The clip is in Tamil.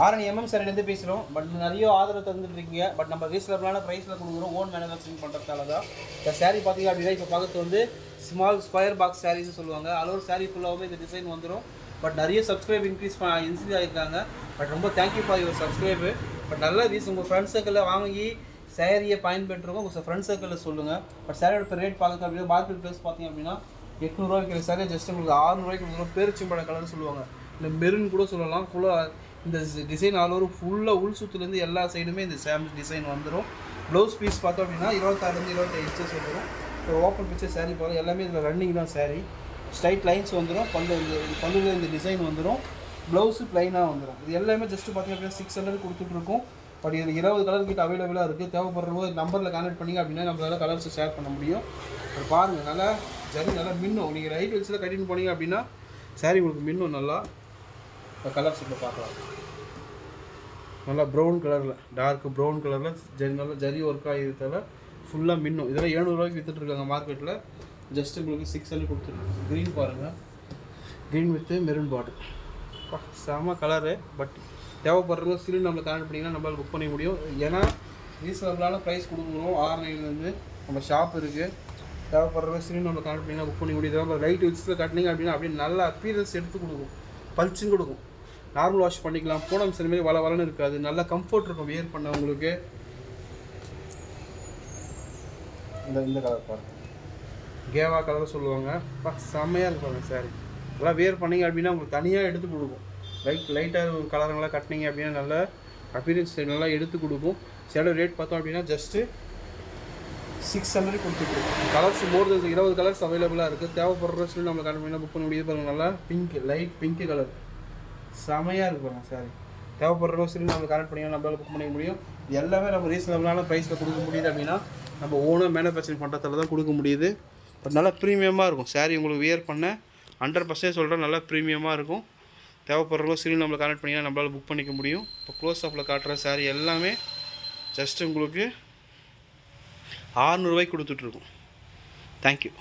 ஆரணி சைட்லேருந்து பேசுகிறோம். பட் நிறைய ஆதரவு தந்துட்டுருக்கீங்க. பட் நம்ம ரீசனபிளான ப்ரைஸில் கொடுக்குறோம். ஓன் மேனுஃபேக்சரிங் பண்ணுறதால தான். இந்த சாரீ பார்த்தீங்க அப்படின்னா இப்போ பார்க்கறது வந்து ஸ்மால் ஸ்கொயர் பாக்ஸ் சாரீஸ்னு சொல்லுவாங்க. அளவு சாரீ ஃபுல்லாகவே இந்த டிசைன் வந்துடும். பட் நிறைய சப்ஸ்கிரைப் இன்க்ரீஸ் ஆகியிருக்காங்க. பட் ரொம்ப thank you for your subscribe. But நல்ல உங்கள் ஃப்ரெண்ட்ஸ் சர்க்கிளில் வாங்கி சாரியை பயன்பெற்றுருக்கோம். உங்கள் ஃப்ரெண்ட்ஸ் சர்க்கிளில் சொல்லுங்கள். பட் சாரியோட இப்போ ரேட் பார்க்க அப்படின்னா மார்க்கெட் ப்ரைஸ் பார்த்தீங்க அப்படின்னா 800 விற்கிற சாரியை ஜஸ்ட் உங்களுக்கு 600 கொடுக்குறோம். பேரிச்சம்பழ கலர்னு சொல்லுவாங்க, இல்லை மெரூன் கூட சொல்லலாம். ஃபுல்லாக இந்த டிசைன் ஆல் ஓவர் ஃபுல்லாக உள் சுற்றுலேருந்து எல்லா சைடுமே இந்த டிசைன் வந்துடும். ப்ளவுஸ் பீஸ் பார்த்தோம் அப்படின்னா 26 25 இன்ச்சஸ் வந்துடும். இப்போ ஓப்பன் பிக்சர் சாரீ போகிறோம். எல்லாமே இதில் ரன்னிங் தான் சாரீ. ஸ்ட்ரைட் லைன்ஸ் வந்துடும். பல்லுல இந்த டிசைன் வந்துடும். ப்ளவுஸு ப்ளைனாக வந்துடும். இது எல்லாமே ஜஸ்ட்டு பார்த்தீங்க அப்படின்னா 600 கொடுத்துட்ருக்கோம். பட் இதில் 20 கலர் கிட்ட அவைலபிளாக இருக்குது. தேவைப்படுறவங்க நம்பரில் கான்டெக்ட் பண்ணிங்க அப்படின்னா நம்மளால் கலர்ஸை ஷேர் பண்ண முடியும். பாருங்கள், நல்லா ஜரி நல்லா மின்னும். நீங்கள் ரைட் வெல்ஸில் கட்டின்னு போனீங்க அப்படின்னா சாரீ உங்களுக்கு மின்னும். நல்லா கலர்ஸ் இப்போ பார்க்கலாம். நல்லா ப்ரௌன் கலரில், டார்க் ப்ரௌன் கலரில் நல்லா ஜரி ஒர்க் ஆகிருக்கிறதால ஃபுல்லாக மின்னும். இதெல்லாம் 700 விற்றுட்ருக்காங்க மார்க்கெட்டில். ஜஸ்ட் உங்களுக்கு 600 கொடுத்துருக்கு. க்ரீன் பாருங்கள், க்ரீன் வித்து மெரூன் பாட்டில். செம கலரு. பட் தேவைப்படுறவங்க ஸ்க்ரீன் நம்மளை கனெக்ட் பண்ணிங்கன்னா நம்மளால் புக் பண்ணிக்க முடியும். ஏன்னா ரீசனபிளான ப்ரைஸ் கொடுக்குறோம். ஆர்லைன்லேருந்து நம்ம ஷாப் இருக்குது. தேவைப்படுறவங்க ஸ்க்ரீன் நம்மளை கனெக்ட் பண்ணிங்கன்னா புக் பண்ணிக்க முடியும். தேவை லைட் வச்சுட்டு கட்டினீங்க அப்படின்னா அப்படியே நல்ல அப்பீரன்ஸ் எடுத்து கொடுக்கும், பல்ச்சுன்னு கொடுக்கும். நார்மல் வாஷ் பண்ணிக்கலாம். பூனம் சரி மாதிரி வளன்னு இருக்காது. நல்லா கம்ஃபர்ட் இருக்கும் வியர் பண்ண உங்களுக்கு. இந்த கலர் பாருங்கள், கேவா கலர் சொல்லுவாங்க. செம்மையாக இருப்பாங்க சாரி. இதெல்லாம் வியர் பண்ணிங்க அப்படின்னா உங்களுக்கு தனியாக எடுத்து கொடுக்கும். லைட்டாக கலருங்களாம் கட்டினீங்க அப்படின்னா நல்லா அப்பீரியன்ஸ் நல்லா எடுத்து கொடுக்கும். சில ரேட் பார்த்தோம் அப்படின்னா ஜஸ்ட்டு 600 கொடுத்துருக்கோம். கலர்ஸ் மோர் தென் 20 கலர்ஸ் அவைலபிளாக இருக்குது. தேவைப்படுற சொல்லி நம்ம கண்டிப்பாக புக் பண்ண முடியுது. பாருங்கள், நல்லா பிங்க், லைட் பிங்க் கலர் செமையாக இருக்குங்க சாரி. தேவைப்படுற சொல்லி நம்ம கனெக்ட் பண்ணிங்கன்னா நம்மளால் புக் பண்ணிக்க முடியும். எல்லாமே நம்ம ரீசனபிளான ப்ரைஸில் கொடுக்க முடியுது அப்படின்னா நம்ம ஓனாக மேனுஃபேக்சரிங் பண்ணுறதால தான் கொடுக்க முடியுது. பட் நல்லா ப்ரீமியமாக இருக்கும் சாரி. உங்களுக்கு வியர் பண்ண 100% சொல்கிறேன், நல்லா ப்ரீமியமாக இருக்கும். தேவைப்படுறவங்க சீரியல் நம்மளை கனெக்ட் பண்ணிங்கன்னா நம்மளால் புக் பண்ணிக்க முடியும். இப்போ க்ளோஸ் அப்பில் காட்டுற சாரீ எல்லாமே ஜஸ்ட் உங்களுக்கு 600 கொடுத்துட்ருக்கோம். தேங்க்யூ.